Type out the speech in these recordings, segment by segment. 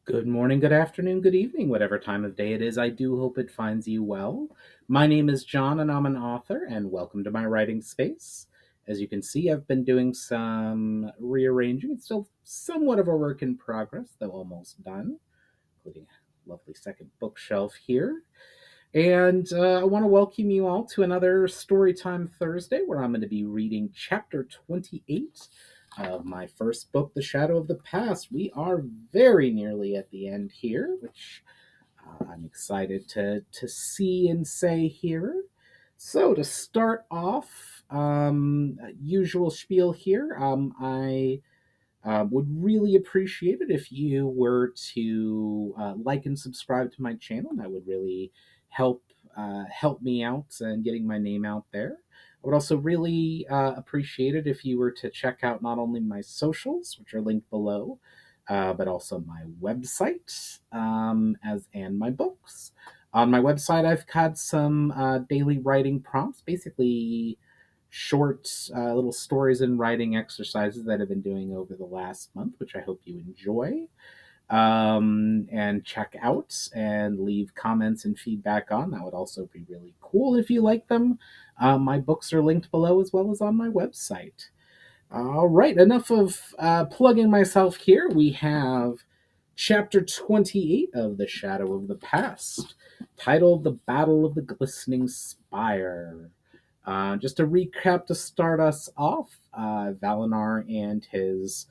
Good morning, good afternoon, good evening, whatever time of day it is. I do hope it finds you well. My name is John, and I'm an author, and welcome to my writing space. As you can see, I've been doing some rearranging. It's still somewhat of a work in progress, though almost done, including a lovely second bookshelf here. And I want to welcome you all to another Storytime Thursday where I'm going to be reading chapter 28 of my first book, The Shadow of the Past. We are very nearly at the end here, which I'm excited to see and say here. So, to start off, usual spiel here, I would really appreciate it if you were to like and subscribe to my channel. That would really help help me out and getting my name out there. I would also really appreciate it if you were to check out not only my socials, which are linked below, but also my website as and my books. On my website, I've had some daily writing prompts, basically short little stories and writing exercises that I've been doing over the last month, which I hope you enjoy. And check out and leave comments and feedback on. That would also be really cool if you like them. My books are linked below as well as on my website. All right, enough of plugging myself here. We have chapter 28 of The Shadow of the Past, titled The Battle of the Glistening Spire. Just a recap to start us off, Val'inar and his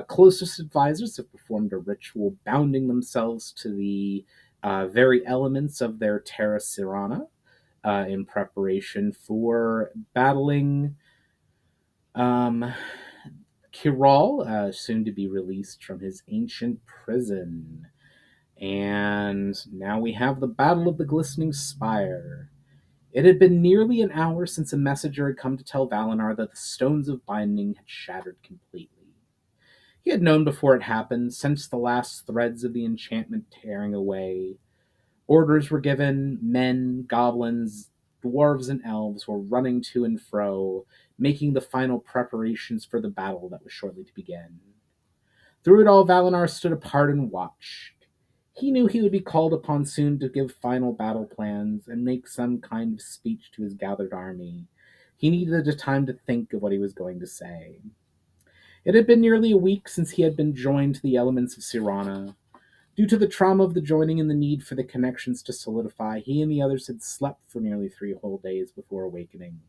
closest advisors have performed a ritual bounding themselves to the very elements of their Terra of Si'ranna in preparation for battling um, Kyral, soon to be released from his ancient prison. And now we have the Battle of the Glistening Spire. It had been nearly an hour since a messenger had come to tell Val'inar that the stones of binding had shattered completely. He had known before it happened, sensed the last threads of the enchantment tearing away. Orders were given, men, goblins, dwarves, and elves were running to and fro, making the final preparations for the battle that was shortly to begin. Through it all, Val'inar stood apart and watched. He knew he would be called upon soon to give final battle plans and make some kind of speech to his gathered army. He needed a time to think of what he was going to say. It had been nearly a week since he had been joined to the elements of Si'ranna. Due to the trauma of the joining and the need for the connections to solidify, he and the others had slept for nearly 3 whole days before awakening.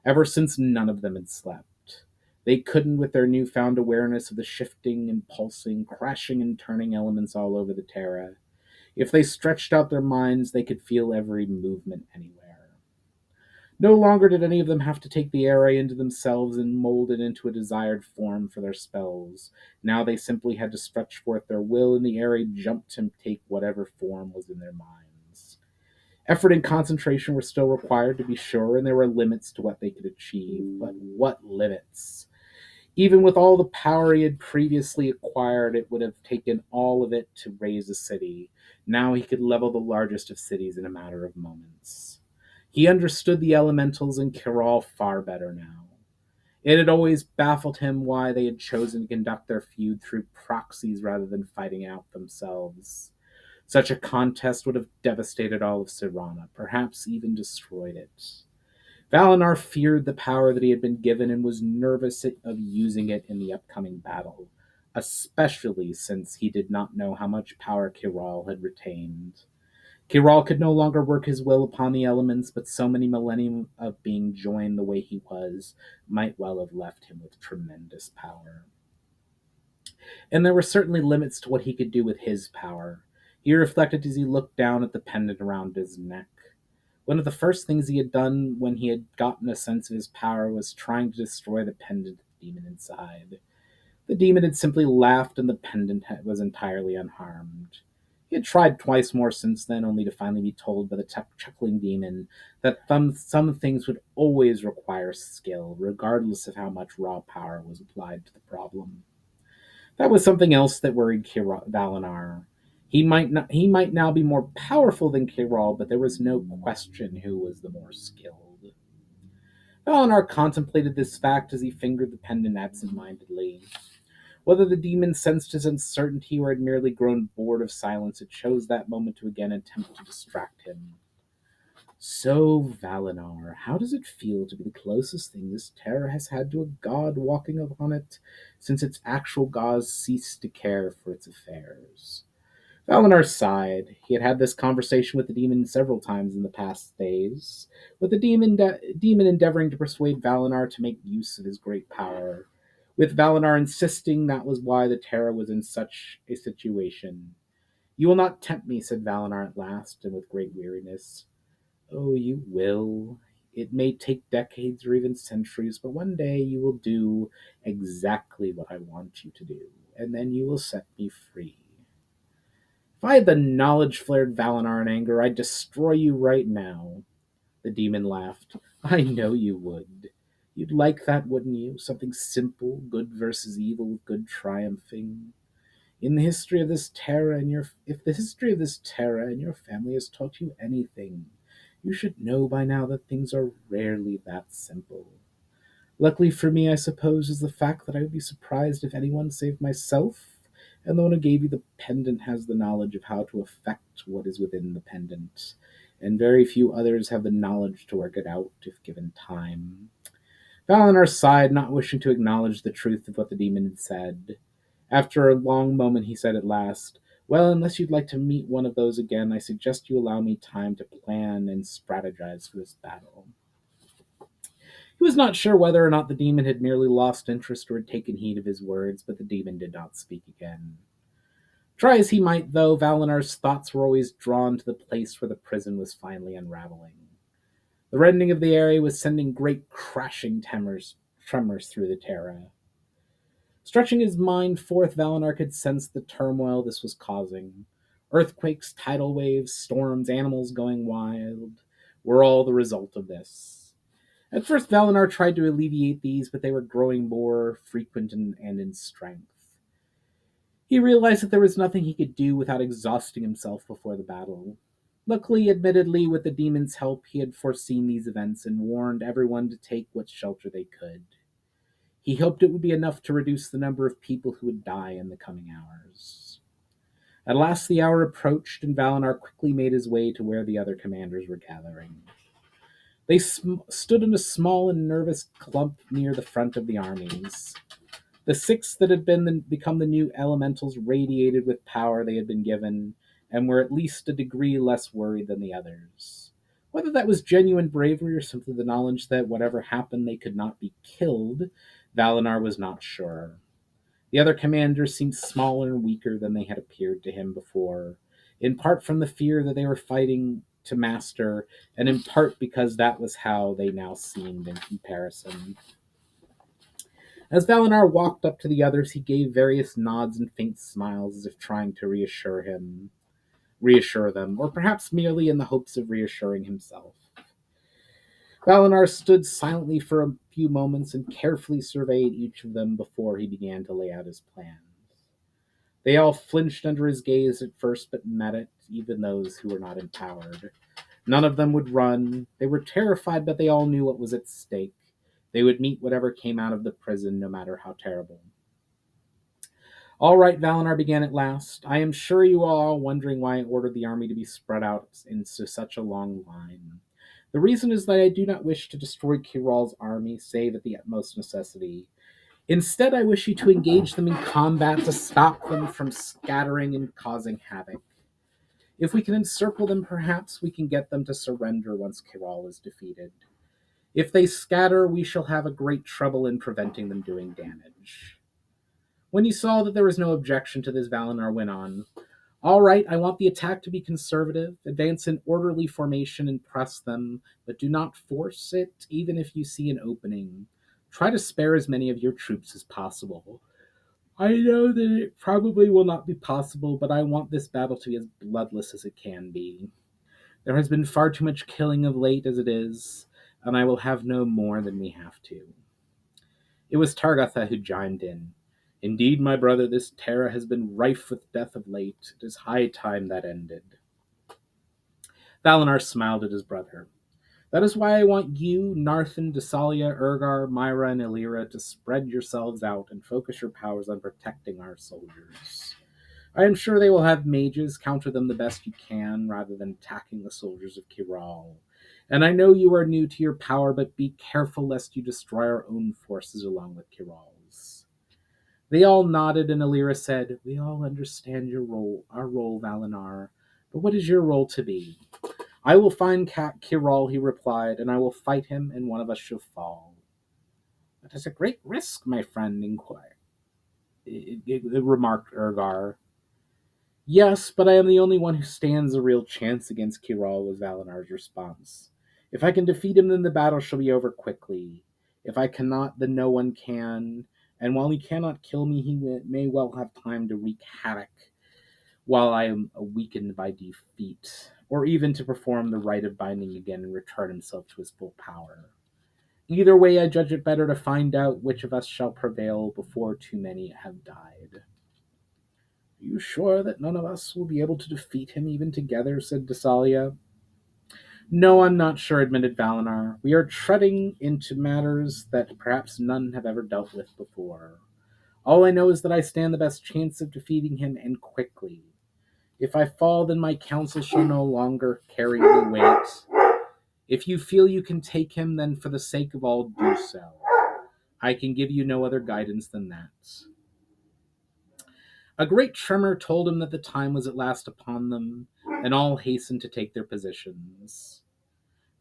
Ever since, none of them had slept. They couldn't, with their newfound awareness of the shifting and pulsing, crashing and turning elements all over the Terra. If they stretched out their minds, they could feel every movement anywhere. No longer did any of them have to take the area into themselves and mold it into a desired form for their spells. Now they simply had to stretch forth their will, and the area jumped to take whatever form was in their minds. Effort and concentration were still required, to be sure, and there were limits to what they could achieve. But what limits? Even with all the power he had previously acquired, it would have taken all of it to raise a city. Now he could level the largest of cities in a matter of moments. He understood the elementals in Kyral far better now. It had always baffled him why they had chosen to conduct their feud through proxies rather than fighting out themselves. Such a contest would have devastated all of Si'ranna, perhaps even destroyed it. Val'inar feared the power that he had been given and was nervous of using it in the upcoming battle, especially since he did not know how much power Kyral had retained. Kyral could no longer work his will upon the elements, but so many millennium of being joined the way he was might well have left him with tremendous power. And there were certainly limits to what he could do with his power. He reflected as he looked down at the pendant around his neck. One of the first things he had done when he had gotten a sense of his power was trying to destroy the pendant demon inside. The demon had simply laughed, and the pendant was entirely unharmed. He had tried twice more since then, only to finally be told by the chuckling demon that some things would always require skill, regardless of how much raw power was applied to the problem. That was something else that worried Val'inar. He might now be more powerful than Kyral, but there was no question who was the more skilled. Val'inar contemplated this fact as he fingered the pendant absent-mindedly. Whether the demon sensed his uncertainty or had merely grown bored of silence, it chose that moment to again attempt to distract him. So, Val'inar, how does it feel to be the closest thing this terra has had to a god walking upon it since its actual gods ceased to care for its affairs? Val'inar sighed. He had had this conversation with the demon several times in the past days, with the demon endeavoring to persuade Val'inar to make use of his great power, with Val'inar insisting that was why the Terra was in such a situation. You will not tempt me, said Val'inar at last, and with great weariness. Oh, you will. It may take decades or even centuries, but one day you will do exactly what I want you to do, and then you will set me free. If I had the knowledge, flared Val'inar in anger, I'd destroy you right now. The demon laughed. I know you would. You'd like that, wouldn't you? Something simple, good versus evil, good triumphing. In the history of this terra and your if the history of this terra and your family has taught you anything, you should know by now that things are rarely that simple. Luckily for me, I suppose, is the fact that I would be surprised if anyone save myself, and the one who gave you the pendant has the knowledge of how to affect what is within the pendant, and very few others have the knowledge to work it out if given time. Val'inar sighed, not wishing to acknowledge the truth of what the demon had said. After a long moment, he said at last, well, unless you'd like to meet one of those again, I suggest you allow me time to plan and strategize for this battle. He was not sure whether or not the demon had merely lost interest or had taken heed of his words, but the demon did not speak again. Try as he might, though, Valinar's thoughts were always drawn to the place where the prison was finally unraveling. The rending of the area was sending great crashing tremors through the Terra. Stretching his mind forth, Valinar could sense the turmoil this was causing. Earthquakes, tidal waves, storms, animals going wild were all the result of this. At first, Valinar tried to alleviate these, but they were growing more frequent and in strength. He realized that there was nothing he could do without exhausting himself before the battle. Luckily, admittedly, with the demon's help, he had foreseen these events and warned everyone to take what shelter they could. He hoped it would be enough to reduce the number of people who would die in the coming hours. At last the hour approached, and Valinar quickly made his way to where the other commanders were gathering. They stood in a small and nervous clump near the front of the armies. The six that had become the new elementals radiated with power they had been given, and were at least a degree less worried than the others. Whether that was genuine bravery or simply the knowledge that whatever happened they could not be killed, Valinar was not sure. The other commanders seemed smaller and weaker than they had appeared to him before, in part from the fear that they were fighting to master, and in part because that was how they now seemed in comparison. As Valinar walked up to the others, he gave various nods and faint smiles as if trying to reassure them, or perhaps merely in the hopes of reassuring himself. Valinar stood silently for a few moments and carefully surveyed each of them before he began to lay out his plans. They all flinched under his gaze at first, but met it, even those who were not empowered. None of them would run. They were terrified, but they all knew what was at stake. They would meet whatever came out of the prison, no matter how terrible. All right, Valinar began at last. I am sure you are all wondering why I ordered the army to be spread out into such a long line. The reason is that I do not wish to destroy Kyral's army, save at the utmost necessity. Instead, I wish you to engage them in combat to stop them from scattering and causing havoc. If we can encircle them, perhaps we can get them to surrender once Kyral is defeated. If they scatter, we shall have a great trouble in preventing them doing damage. When he saw that there was no objection to this, Val'inar went on. All right, I want the attack to be conservative. Advance in orderly formation and press them, but do not force it, even if you see an opening. Try to spare as many of your troops as possible. I know that it probably will not be possible, but I want this battle to be as bloodless as it can be. There has been far too much killing of late as it is, and I will have no more than we have to. It was Targatha who chimed in. Indeed, my brother, this terror has been rife with death of late. It is high time that ended. Val'inar smiled at his brother. That is why I want you, Narthan, Desalia, Urgar, Myra, and Illyra to spread yourselves out and focus your powers on protecting our soldiers. I am sure they will have mages, counter them the best you can, rather than attacking the soldiers of Kyral. And I know you are new to your power, but be careful lest you destroy our own forces along with Kyral's. They all nodded, and Illyra said, "We all understand our role, Val'inar. But what is your role to be?" "I will find Kyral," he replied, "and I will fight him, and one of us shall fall." "That is a great risk, my friend," remarked Urgar. "Yes, but I am the only one who stands a real chance against Kyral," was Valinar's response. "If I can defeat him, then the battle shall be over quickly. If I cannot, then no one can, and while he cannot kill me, he may well have time to wreak havoc while I am weakened by defeat, or even to perform the rite of binding again and return himself to his full power. Either way, I judge it better to find out which of us shall prevail before too many have died." "Are you sure that none of us will be able to defeat him even together?" said Desalia. "No, I'm not sure," admitted Valinar. "We are treading into matters that perhaps none have ever dealt with before. All I know is that I stand the best chance of defeating him, and quickly. If I fall, then my counsel shall no longer carry any weight. If you feel you can take him, then for the sake of all, do so. I can give you no other guidance than that." A great tremor told him that the time was at last upon them, and all hastened to take their positions.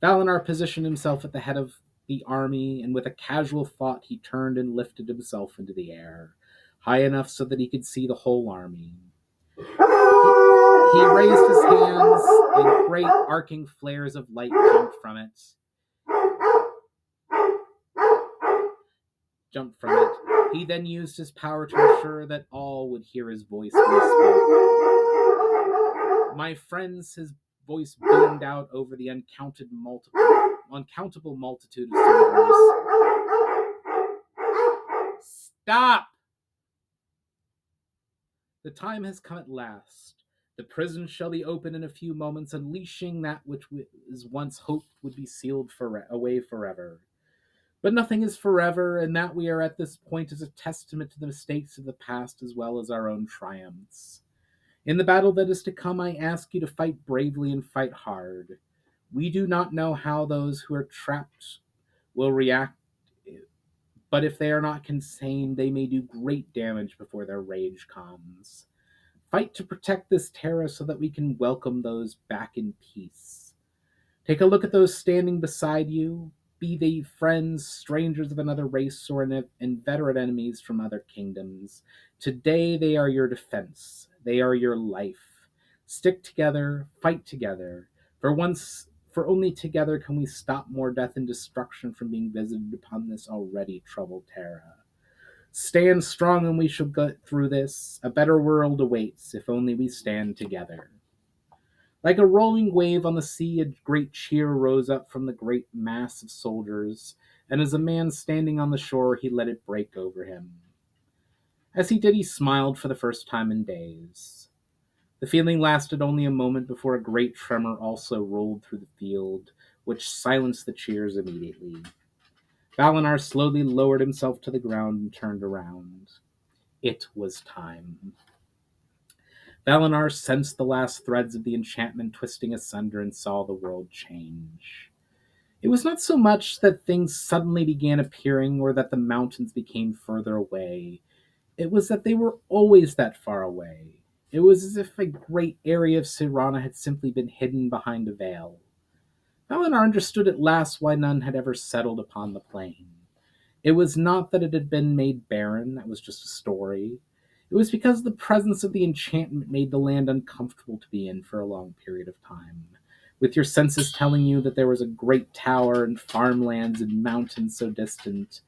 Valinar positioned himself at the head of the army, and with a casual thought he turned and lifted himself into the air, high enough so that he could see the whole army. He raised his hands, and great arcing flares of light jumped from it. He then used his power to ensure that all would hear his voice when he spoke. "My friends," his voice boomed out over the uncountable multitude of soldiers. "Stop! The time has come at last. The prison shall be open in a few moments, unleashing that which was once hoped would be sealed away forever. But nothing is forever, and that we are at this point is a testament to the mistakes of the past as well as our own triumphs. In the battle that is to come, I ask you to fight bravely and fight hard. We do not know how those who are trapped will react, but if they are not contained, they may do great damage before their rage calms. Fight to protect this Terra so that we can welcome those back in peace. Take a look at those standing beside you, be they friends, strangers of another race, or inveterate enemies from other kingdoms. Today they are your defense. They are your life. Stick together, fight together. For only together can we stop more death and destruction from being visited upon this already troubled Terra. Stand strong and we shall get through this. A better world awaits if only we stand together." Like a rolling wave on the sea, a great cheer rose up from the great mass of soldiers, and as a man standing on the shore, he let it break over him. As he did, he smiled for the first time in days. The feeling lasted only a moment before a great tremor also rolled through the field, which silenced the cheers immediately. Valinar slowly lowered himself to the ground and turned around. It was time. Val'inar sensed the last threads of the enchantment twisting asunder and saw the world change. It was not so much that things suddenly began appearing or that the mountains became further away. It was that they were always that far away. It was as if a great area of Si'ranna had simply been hidden behind a veil. Val'inar understood at last why none had ever settled upon the plain. It was not that it had been made barren, that was just a story. It was because the presence of the enchantment made the land uncomfortable to be in for a long period of time, with your senses telling you that there was a great tower and farmlands and mountains so distant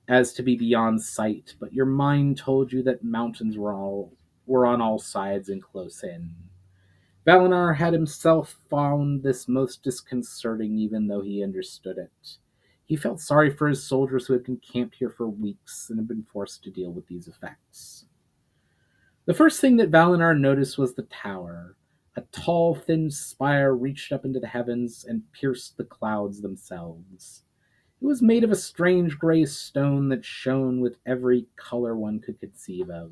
as to be beyond sight, but your mind told you that mountains were on all sides and close in. Val'inar had himself found this most disconcerting, even though he understood it. He felt sorry for his soldiers who had been camped here for weeks and had been forced to deal with these effects. The first thing that Val'inar noticed was the tower, A tall, thin spire reached up into the heavens and pierced the clouds themselves. It was made of a strange gray stone that shone with every color one could conceive of.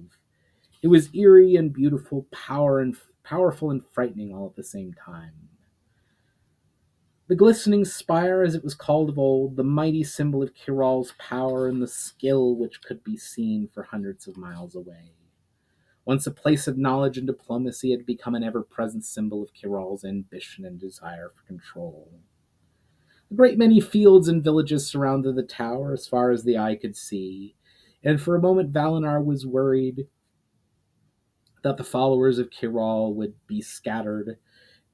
It was eerie and beautiful, powerful and frightening all at the same time. The glistening spire, as it was called of old, the mighty symbol of Kiral's power and the skill which could be seen for hundreds of miles away. Once a place of knowledge and diplomacy, it had become an ever-present symbol of Kiral's ambition and desire for control. A great many fields and villages surrounded the tower as far as the eye could see, and for a moment Val'inar was worried that the followers of Kyral would be scattered,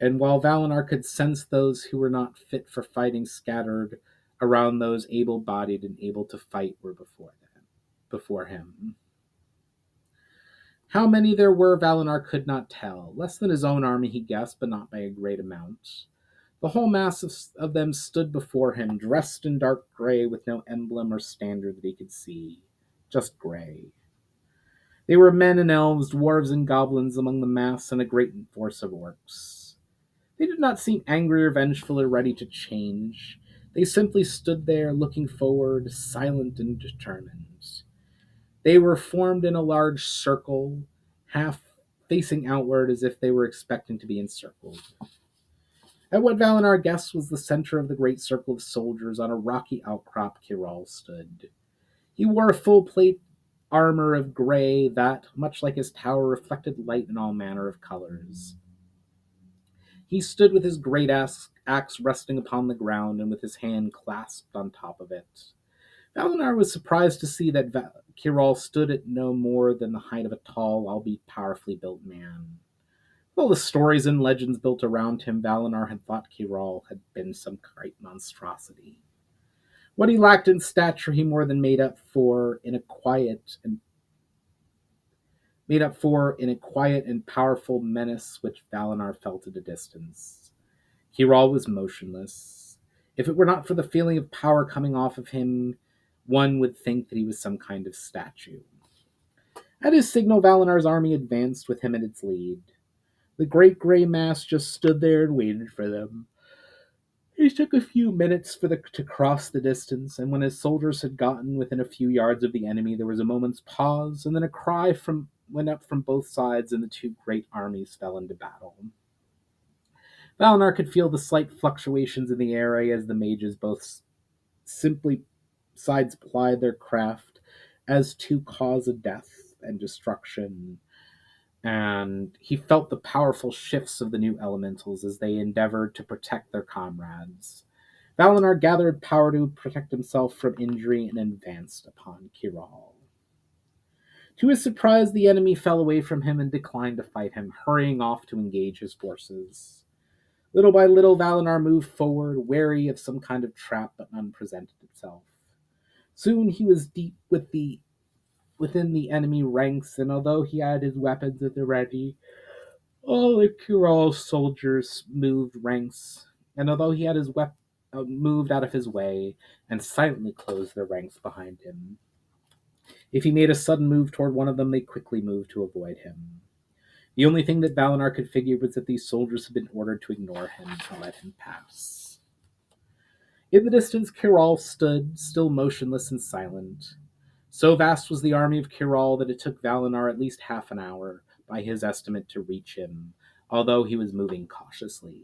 and while Val'inar could sense those who were not fit for fighting scattered around, those able-bodied and able to fight were before him. How many there were, Val'inar could not tell. Less than his own army, he guessed, but not by a great amount. The whole mass of them stood before him, dressed in dark gray, with no emblem or standard that he could see. Just gray. They were men and elves, dwarves and goblins among the mass, and a great force of orcs. They did not seem angry or vengeful or ready to change. They simply stood there, looking forward, silent and determined. They were formed in a large circle, half facing outward as if they were expecting to be encircled. At what Val'inar guessed was the center of the great circle of soldiers, on a rocky outcrop Kyral stood. He wore a full plate armor of gray that, much like his tower, reflected light in all manner of colors. He stood with his great axe resting upon the ground and with his hand clasped on top of it. Val'inar was surprised to see that Kyral stood at no more than the height of a tall, albeit powerfully built man. With all the stories and legends built around him, Val'inar had thought Kyral had been some great monstrosity. What he lacked in stature he more than made up for in a quiet and powerful menace which Val'inar felt at a distance. Kyral was motionless. If it were not for the feeling of power coming off of him, one would think that he was some kind of statue. At his signal, Valinar's army advanced with him at its lead. The great gray mass just stood there and waited for them. It took a few minutes to cross the distance, and when his soldiers had gotten within a few yards of the enemy, there was a moment's pause, and then a cry went up from both sides, and the two great armies fell into battle. Val'inar could feel the slight fluctuations in the air as the mages both simply sides plied their craft as to cause a death and destruction, and he felt the powerful shifts of the new elementals as they endeavored to protect their comrades. Val'inar gathered power to protect himself from injury and advanced upon Kyral. To his surprise, the enemy fell away from him and declined to fight him, hurrying off to engage his forces. Little by little, Val'inar moved forward, wary of some kind of trap, but none presented itself. Soon he was deep within the enemy ranks, and although he had his weapons at the ready, all the Kyral soldiers moved ranks, and although he had his moved out of his way and silently closed their ranks behind him. If he made a sudden move toward one of them, they quickly moved to avoid him. The only thing that Val'inar could figure was that these soldiers had been ordered to ignore him and let him pass. In the distance, Kyral stood, still motionless and silent. So vast was the army of Kyral that it took Val'inar at least half an hour, by his estimate, to reach him, although he was moving cautiously.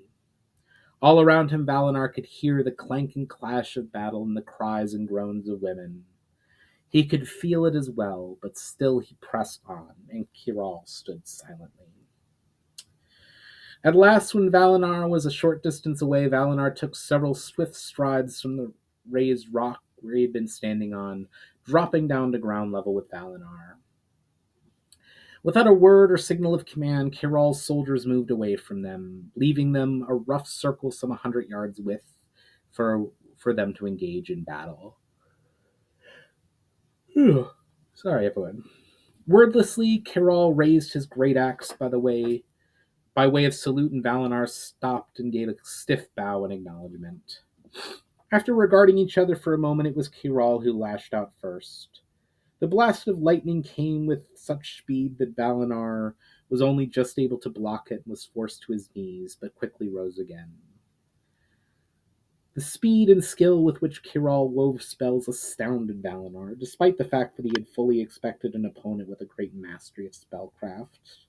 All around him, Val'inar could hear the clank and clash of battle and the cries and groans of women. He could feel it as well, but still he pressed on, and Kyral stood silently. At last, when Val'inar was a short distance away, Val'inar took several swift strides from the raised rock where he had been standing on, dropping down to ground level with Val'inar. Without a word or signal of command, Kyral's soldiers moved away from them, leaving them a rough circle some 100 yards width for them to engage in battle. Sorry, everyone. Wordlessly, Kyral raised his great axe by way of salute, and Val'inar stopped and gave a stiff bow in acknowledgement. After regarding each other for a moment, it was Kyral who lashed out first. The blast of lightning came with such speed that Val'inar was only just able to block it and was forced to his knees, but quickly rose again. The speed and skill with which Kyral wove spells astounded Val'inar, despite the fact that he had fully expected an opponent with a great mastery of spellcraft.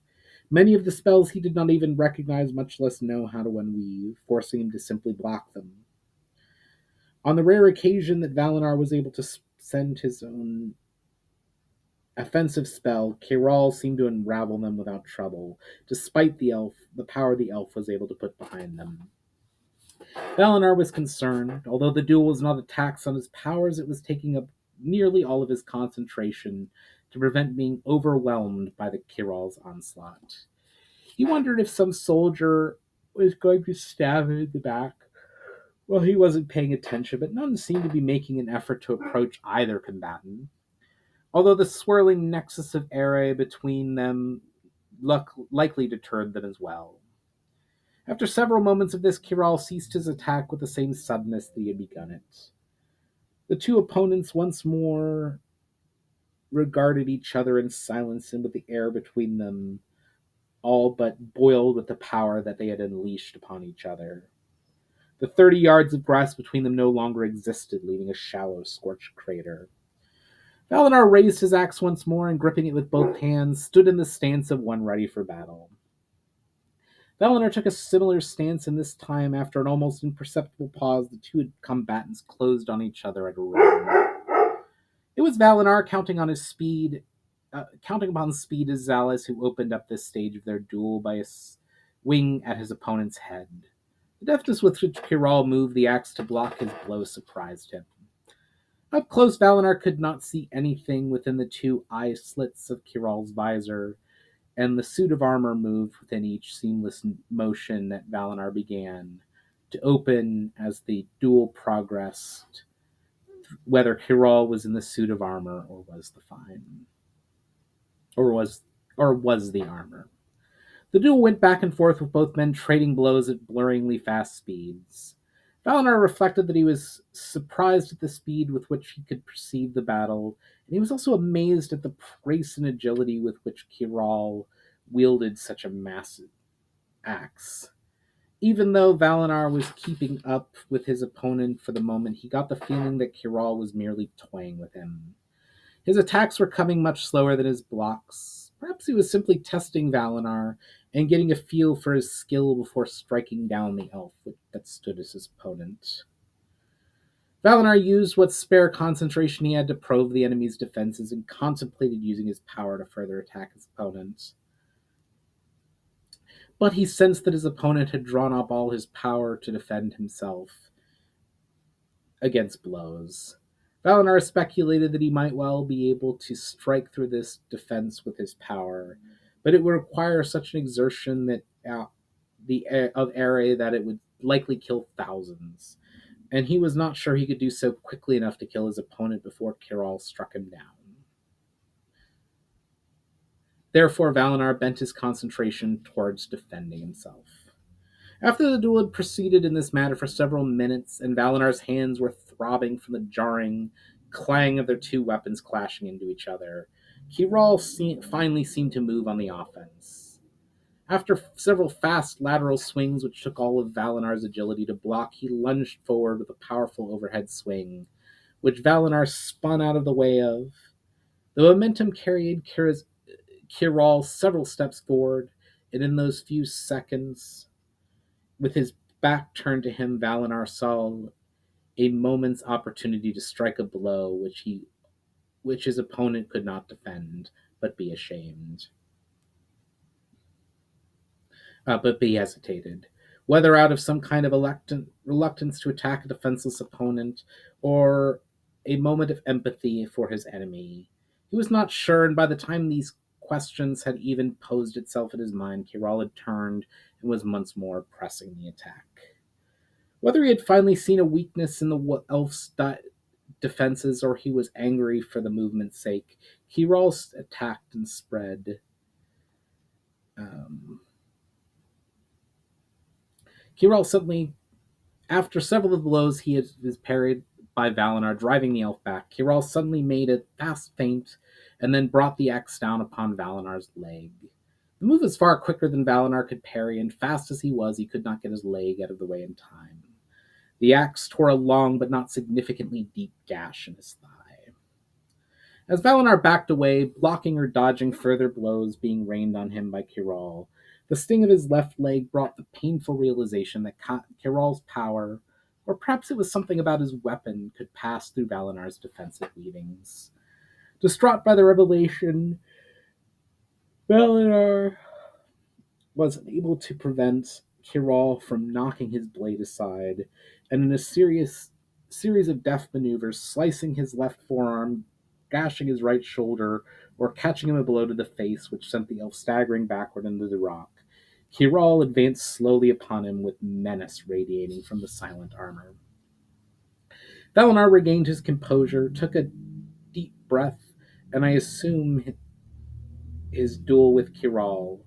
Many of the spells he did not even recognize, much less know how to unweave, forcing him to simply block them. On the rare occasion that Val'inar was able to send his own offensive spell, Kyral seemed to unravel them without trouble, despite the power the elf was able to put behind them. Val'inar was concerned. Although the duel was not a tax on his powers, it was taking up nearly all of his concentration to prevent being overwhelmed by the Kiral's onslaught. He wondered if some soldier was going to stab him in the back. Well, he wasn't paying attention, but none seemed to be making an effort to approach either combatant. Although the swirling nexus of area between them likely deterred them as well. After several moments of this, Kyral ceased his attack with the same suddenness that he had begun it. The two opponents once more regarded each other in silence, and with the air between them all but boiled with the power that they had unleashed upon each other. The 30 yards of grass between them no longer existed, leaving a shallow, scorched crater. Val'inar raised his axe once more and, gripping it with both hands, stood in the stance of one ready for battle. Val'inar took a similar stance, and this time, after an almost imperceptible pause, the two combatants closed on each other at a run. It was Val'inar, counting upon speed as Zalis, who opened up this stage of their duel by a swing at his opponent's head. The deftness with which Kyral moved the axe to block his blow surprised him. Up close, Val'inar could not see anything within the two eye slits of Kiral's visor, and the suit of armor moved within each seamless motion that Val'inar began to open as the duel progressed, whether Kyral was in the suit of armor or was the fine, or was the armor. The duel went back and forth with both men trading blows at blurringly fast speeds. Val'inar reflected that he was surprised at the speed with which he could perceive the battle, and he was also amazed at the grace and agility with which Kyral wielded such a massive axe. Even though Val'inar was keeping up with his opponent for the moment, he got the feeling that Kyral was merely toying with him. His attacks were coming much slower than his blocks. Perhaps he was simply testing Val'inar and getting a feel for his skill before striking down the elf that stood as his opponent. Val'inar used what spare concentration he had to probe the enemy's defenses and contemplated using his power to further attack his opponent. But he sensed that his opponent had drawn up all his power to defend himself against blows. Val'inar speculated that he might well be able to strike through this defense with his power, but it would require such an exertion that of area that it would likely kill thousands, and he was not sure he could do so quickly enough to kill his opponent before Kyral struck him down. Therefore, Val'inar bent his concentration towards defending himself. After the duel had proceeded in this manner for several minutes, and Valinar's hands were throbbing from the jarring clang of their two weapons clashing into each other, Kyral finally seemed to move on the offense. After several fast lateral swings, which took all of Valinar's agility to block, he lunged forward with a powerful overhead swing, which Val'inar spun out of the way of. The momentum carried Kyral several steps forward, and in those few seconds, with his back turned to him, Val'inar saw a moment's opportunity to strike a blow which his opponent could not defend, but be ashamed. But be hesitated. Whether out of some kind of reluctance to attack a defenseless opponent, or a moment of empathy for his enemy. He was not sure, and by the time these questions had even posed itself in his mind, Kyral had turned and was once more pressing the attack. Whether he had finally seen a weakness in the elf's defenses, or he was angry for the movement's sake, Kyral attacked and spread. Kyral suddenly, after several of the blows he was parried by Val'inar, driving the elf back, Kyral suddenly made a fast feint and then brought the axe down upon Valinar's leg. The move was far quicker than Val'inar could parry, and fast as he was, he could not get his leg out of the way in time. The axe tore a long but not significantly deep gash in his thigh. As Val'inar backed away, blocking or dodging further blows being rained on him by Kyral, the sting of his left leg brought the painful realization that Kyral's power, or perhaps it was something about his weapon, could pass through Valinar's defensive weavings. Distraught by the revelation, Valinar was unable to prevent Kyral from knocking his blade aside, and in a series of deft maneuvers, slicing his left forearm, gashing his right shoulder, or catching him a blow to the face, which sent the elf staggering backward into the rock. Kyral advanced slowly upon him with menace radiating from the silent armor. Valinar regained his composure, took a deep breath, and I assume his duel with Kyral.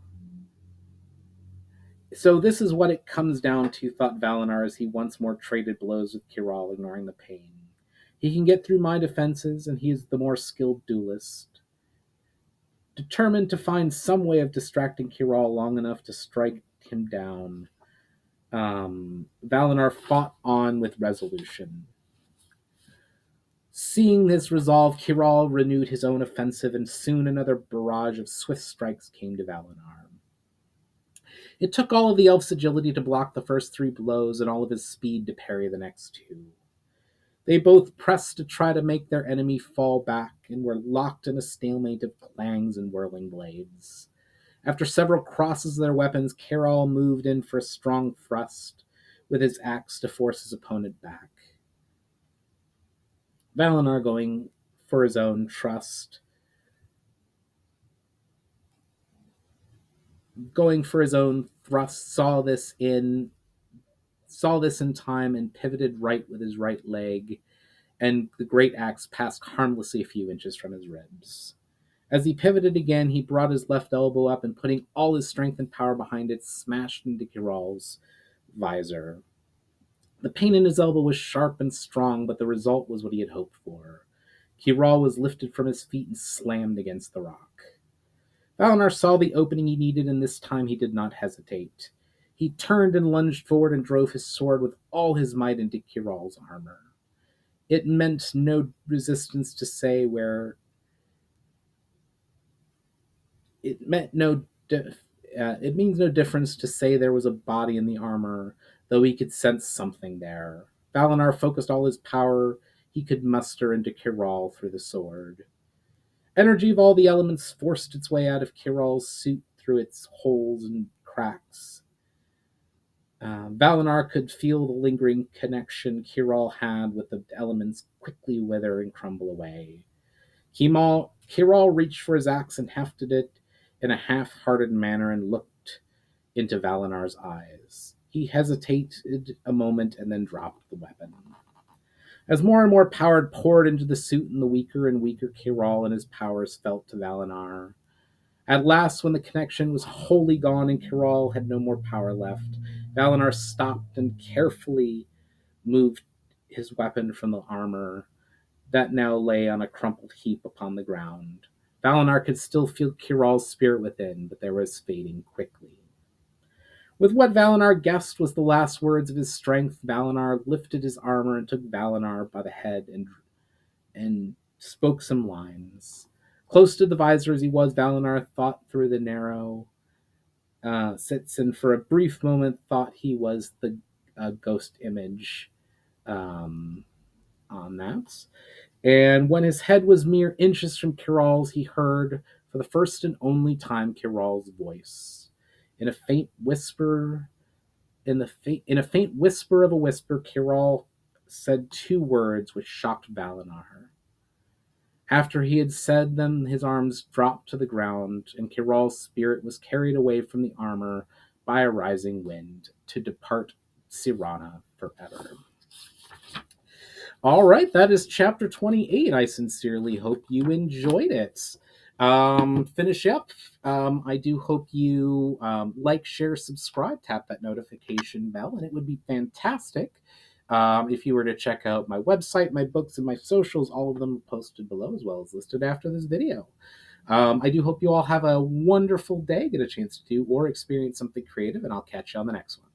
So this is what it comes down to, thought Val'inar as he once more traded blows with Kyral, ignoring the pain. He can get through my defenses, and he is the more skilled duelist. Determined to find some way of distracting Kyral long enough to strike him down, Val'inar fought on with resolution. Seeing this resolve, Kyral renewed his own offensive, and soon another barrage of swift strikes came to Val'inar. It took all of the elf's agility to block the first three blows and all of his speed to parry the next two. They both pressed to try to make their enemy fall back and were locked in a stalemate of clangs and whirling blades. After several crosses of their weapons, Kyral moved in for a strong thrust with his axe to force his opponent back. Val'inar for his own trust, going for his own thrust, saw this in time and pivoted right with his right leg, and the great axe passed harmlessly a few inches from his ribs. As he pivoted again, he brought his left elbow up and, putting all his strength and power behind it, smashed into Kyral's visor. The pain in his elbow was sharp and strong, but the result was what he had hoped for. Kyral was lifted from his feet and slammed against the rock. Val'inar saw the opening he needed, and this time he did not hesitate. He turned and lunged forward and drove his sword with all his might into Kyral's armor. It meant no resistance to say where it meant no it means no difference to say there was a body in the armor, though he could sense something there. Val'inar focused all his power he could muster into Kyral through the sword. Energy of all the elements forced its way out of Kyral's suit through its holes and cracks. Val'inar could feel the lingering connection Kyral had with the elements quickly wither and crumble away. Kyral reached for his axe and hefted it in a half-hearted manner and looked into Valinar's eyes. He hesitated a moment and then dropped the weapon. As more and more power poured into the suit, and the weaker and weaker Kyral and his powers felt to Val'inar. At last, when the connection was wholly gone and Kyral had no more power left, Val'inar stopped and carefully moved his weapon from the armor that now lay on a crumpled heap upon the ground. Val'inar could still feel Kyral's spirit within, but there was fading quickly. With what Val'inar guessed was the last words of his strength, Val'inar lifted his armor and took Val'inar by the head and spoke some lines. Close to the visor as he was, Val'inar thought through the narrow sits, and for a brief moment thought he was the ghost image on that. And when his head was mere inches from Kyral's, he heard, for the first and only time, Kyral's voice. In a faint whisper, in a faint whisper of a whisper, Kyral said two words which shocked Val'inar. After he had said them, his arms dropped to the ground, and Kyral's spirit was carried away from the armor by a rising wind to depart Si'ranna forever. All right, that is chapter 28. I sincerely hope you enjoyed it. Finish up. I do hope you like, share, subscribe, tap that notification bell, and it would be fantastic if you were to check out my website, my books, and my socials. All of them are posted below, as well as listed after this video. I do hope you all have a wonderful day, get a chance to do or experience something creative, and I'll catch you on the next one.